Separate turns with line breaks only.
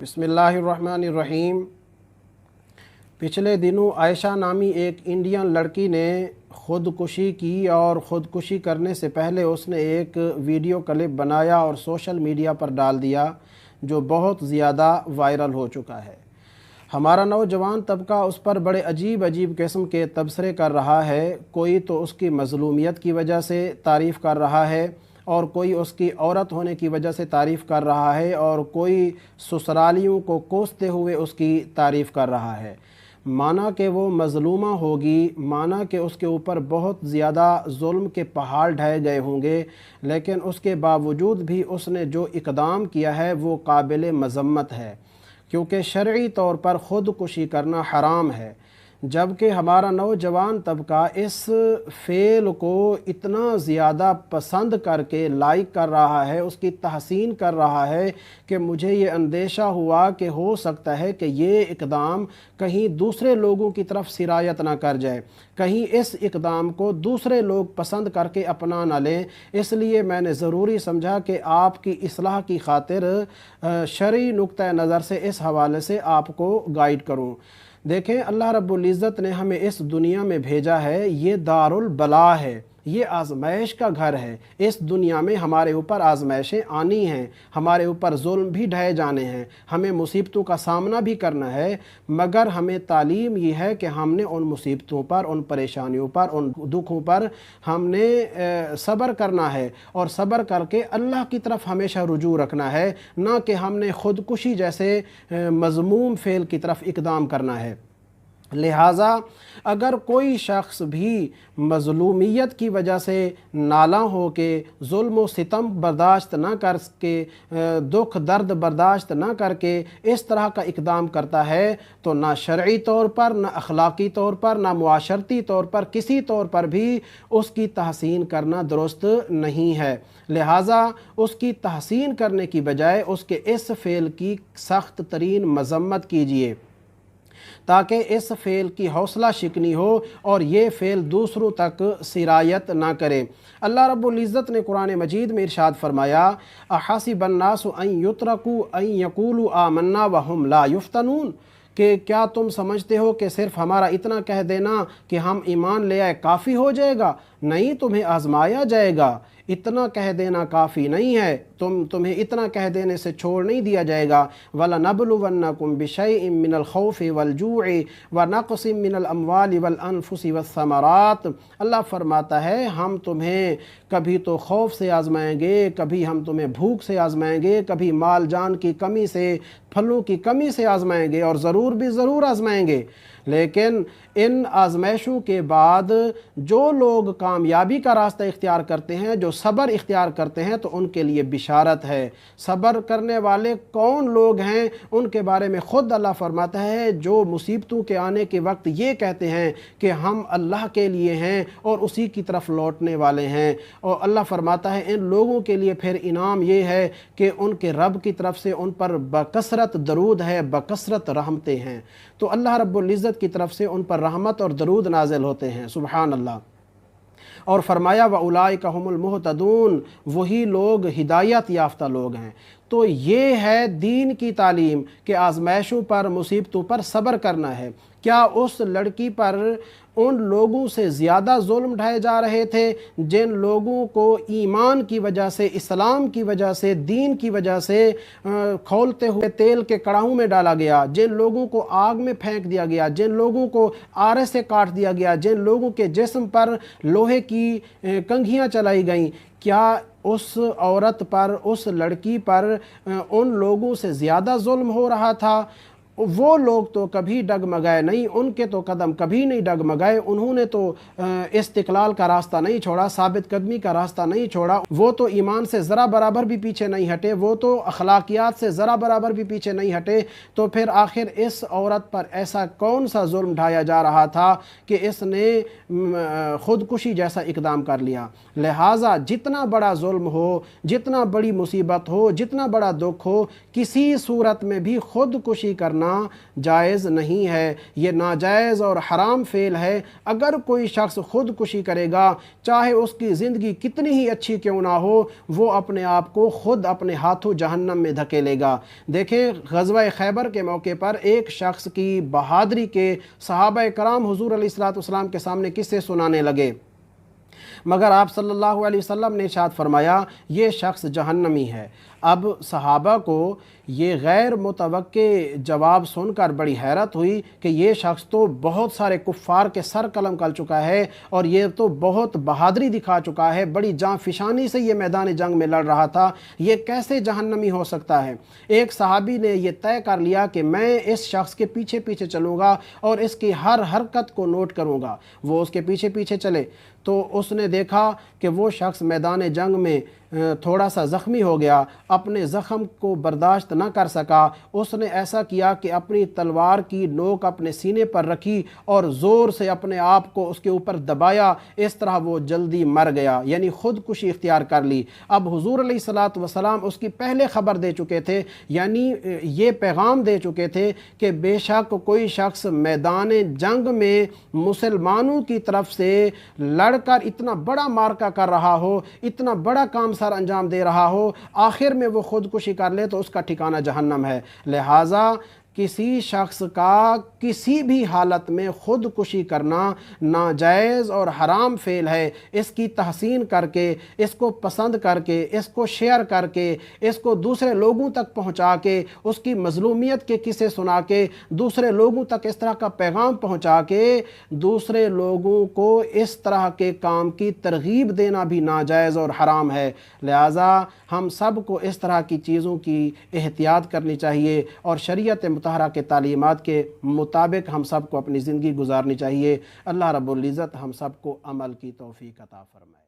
बिस्मिल्लाहिर्रहमानिर्रहीम। पिछले दिनों आयशा नामी एक इंडियन लड़की ने ख़ुदकुशी की और ख़ुदकुशी करने से पहले उसने एक वीडियो क्लिप बनाया और सोशल मीडिया पर डाल दिया, जो बहुत ज़्यादा वायरल हो चुका है। हमारा नौजवान तबका उस पर बड़े अजीब अजीब किस्म के तबसरे कर रहा है। कोई तो उसकी मज़लूमियत की वजह से तारीफ़ कर रहा है, और कोई उसकी औरत होने की वजह से तारीफ़ कर रहा है, और कोई ससुरालियों को कोसते हुए उसकी तारीफ़ कर रहा है। माना कि वो मज़लूमा होगी, माना कि उसके ऊपर बहुत ज़्यादा जुल्म के पहाड़ ढाए गए होंगे, लेकिन उसके बावजूद भी उसने जो इक़दाम किया है वो काबिल मज़म्मत है, क्योंकि शरई तौर पर ख़ुदकुशी करना हराम है। जबकि हमारा नौजवान तबका इस फ़ेल को इतना ज़्यादा पसंद करके लाइक कर रहा है, उसकी तहसीन कर रहा है कि मुझे ये अंदेशा हुआ कि हो सकता है कि ये इक़दाम कहीं दूसरे लोगों की तरफ सिरायत ना कर जाए, कहीं इस इक़दाम को दूसरे लोग पसंद करके अपना ना लें। इसलिए मैंने ज़रूरी समझा कि आपकी इस्लाह की खातिर शरई नुक्ता नज़र से इस हवाले से आपको गाइड करूँ। देखें, अल्लाह रब्बुल इज़्ज़त ने हमें इस दुनिया में भेजा है, ये दारुल बला है, ये आज़माइश का घर है। इस दुनिया में हमारे ऊपर आज़माइशें आनी हैं, हमारे ऊपर जुल्म भी ढाए जाने हैं, हमें मुसीबतों का सामना भी करना है, मगर हमें तालीम ये है कि हमने उन मुसीबतों पर, उन परेशानियों पर, उन दुखों पर हमने सब्र करना है, और सब्र करके अल्लाह की तरफ हमेशा रुजू रखना है, ना कि हमने ख़ुदकुशी जैसे मज़मूम फ़ेल की तरफ इक़दाम करना है। लिहाजा अगर कोई शख्स भी मज़लूमियत की वजह से नाला हो के, जुल्म व सितम बर्दाश्त ना करके, दुख दर्द बर्दाश्त ना करके इस तरह का इक़दाम करता है, तो ना शरई तौर पर, ना अखलाक़ी तौर पर, ना मुआशरती तौर पर, किसी तौर पर भी उसकी तहसीन करना दुरुस्त नहीं है। लिहाजा उसकी तहसीन करने की बजाय उसके इस फ़ेल की सख्त तरीन मज़म्मत कीजिए, ताकि इस फ़ेल की हौसला शिकनी हो और ये फ़ेल दूसरों तक सिरायत ना करे। अल्लाह रब्बुल इज़्ज़त ने कुरान मजीद में इरशाद फरमाया, अहसिबन्नासु अन युत्रकू अन यक़ूलू आमन्ना व हुम ला युफ्तनून, कि क्या तुम समझते हो कि सिर्फ़ हमारा इतना कह देना कि हम ईमान ले आए काफ़ी हो जाएगा? नहीं, तुम्हें आज़माया जाएगा। इतना कह देना काफ़ी नहीं है, तुम्हें इतना कह देने से छोड़ नहीं दिया जाएगा। वलनबलुवन्नकुम बिशैइन मिनल खौफ़ि वल जू'i व नक़सिम मिनल अमवालि वल अनफुसि वस्समरात। अल्लाह फरमाता है, हम तुम्हें कभी तो खौफ से आज़माएंगे, कभी हम तुम्हें भूख से आज़माएंगे, कभी माल जान की कमी से, फलों की कमी से आज़माएंगे, और ज़रूर भी ज़रूर आज़माएंगे। लेकिन इन आज़माइशों के बाद जो लोग कामयाबी का रास्ता इख्तियार करते हैं, जो सब्र इख्तियार करते हैं, तो उनके लिए बिशारत है। सब्र करने वाले कौन लोग हैं, उनके बारे में ख़ुद अल्लाह फरमाता है, जो मुसीबतों के आने के वक्त ये कहते हैं कि हम अल्लाह के लिए हैं और उसी की तरफ लौटने वाले हैं। और अल्लाह फरमाता है, इन लोगों के लिए फिर इनाम ये है कि उनके रब की तरफ से उन पर बकसरत दरूद है, बकसरत रहमतें हैं। तो अल्लाह रब्बुल इज़्ज़त की तरफ से उन पर रहमत और दरूद नाज़िल होते हैं। सुबहान अल्लाह। और फरमाया, व उलाइका हुमुल मुहतदून, वही लोग हिदायत याफ्ता लोग हैं। तो ये है दीन की तालीम कि आज़माइशों पर, मुसीबतों पर सब्र करना है। क्या उस लड़की पर उन लोगों से ज़्यादा जुल्म ढाए जा रहे थे जिन लोगों को ईमान की वजह से, इस्लाम की वजह से, दीन की वजह से खौलते हुए तेल के कड़ाहों में डाला गया, जिन लोगों को आग में फेंक दिया गया, जिन लोगों को आरे से काट दिया गया, जिन लोगों के जिस्म पर लोहे की कंघियाँ चलाई गईं? क्या उस औरत पर, उस लड़की पर उन लोगों से ज़्यादा जुल्म हो रहा था? वो लोग तो कभी डगमगाए नहीं, उनके तो कदम कभी नहीं डगमगाए, उन्होंने तो इस्तिक़लाल का रास्ता नहीं छोड़ा, साबित कदमी का रास्ता नहीं छोड़ा, वो तो ईमान से ज़रा बराबर भी पीछे नहीं हटे, वो तो अखलाकियात से ज़रा बराबर भी पीछे नहीं हटे। तो फिर आखिर इस औरत पर ऐसा कौन सा जुल्म ढाया जा रहा था कि इसने ख़ुदकुशी जैसा इक़दाम कर लिया? लिहाजा जितना बड़ा जुल्म हो, जितना बड़ी मुसीबत हो, जितना बड़ा दुख हो, किसी सूरत में भी ख़ुदकुशी करना کرنا جائز نہیں ہے، یہ ناجائز اور حرام فعل ہے۔ اگر کوئی شخص خودکشی کرے گا، چاہے اس کی زندگی کتنی ہی اچھی کیوں نہ ہو، وہ اپنے آپ کو خود اپنے ہاتھوں جہنم میں دھکیلے گا۔ دیکھیں غزوہ خیبر کے موقع پر ایک شخص کی بہادری کے صحابہ کرام حضور علیہ السلام کے سامنے قصے سنانے لگے، مگر آپ صلی اللہ علیہ وسلم نے ارشاد فرمایا یہ شخص جہنمی ہے۔ اب صحابہ کو یہ غیر متوقع جواب سن کر بڑی حیرت ہوئی کہ یہ شخص تو بہت سارے کفار کے سر قلم کر چکا ہے اور یہ تو بہت بہادری دکھا چکا ہے، بڑی جاں فشانی سے یہ میدان جنگ میں لڑ رہا تھا، یہ کیسے جہنمی ہو سکتا ہے؟ ایک صحابی نے یہ طے کر لیا کہ میں اس شخص کے پیچھے پیچھے چلوں گا اور اس کی ہر حرکت کو نوٹ کروں گا۔ وہ اس کے پیچھے پیچھے چلے تو اس نے دیکھا کہ وہ شخص میدان جنگ میں تھوڑا سا زخمی ہو گیا، اپنے زخم کو برداشت نہ کر سکا۔ اس نے ایسا کیا کہ اپنی تلوار کی نوک اپنے سینے پر رکھی اور زور سے اپنے آپ کو اس کے اوپر دبایا، اس طرح وہ جلدی مر گیا، یعنی خودکشی اختیار کر لی۔ اب حضور علیہ السلام اس کی پہلے خبر دے چکے تھے، یعنی یہ پیغام دے چکے تھے کہ بے شک کوئی شخص میدان جنگ میں مسلمانوں کی طرف سے لڑ کر اتنا بڑا مارکہ کر رہا ہو، اتنا بڑا کام سر انجام دے رہا ہو، آخر میں وہ خودکشی کر لے تو اس کا ٹھکانہ جہنم ہے۔ لہٰذا کسی شخص کا کسی بھی حالت میں خودکشی کرنا ناجائز اور حرام فعل ہے۔ اس کی تحسین کر کے، اس کو پسند کر کے، اس کو شیئر کر کے، اس کو دوسرے لوگوں تک پہنچا کے، اس کی مظلومیت کے قصے سنا کے، دوسرے لوگوں تک اس طرح کا پیغام پہنچا کے دوسرے لوگوں کو اس طرح کے کام کی ترغیب دینا بھی ناجائز اور حرام ہے۔ لہٰذا ہم سب کو اس طرح کی چیزوں کی احتیاط کرنی چاہیے اور شریعت مطہرہ کے تعلیمات کے مطابق ہم سب کو اپنی زندگی گزارنی چاہیے۔ اللہ رب العزت ہم سب کو عمل کی توفیق عطا فرمائے۔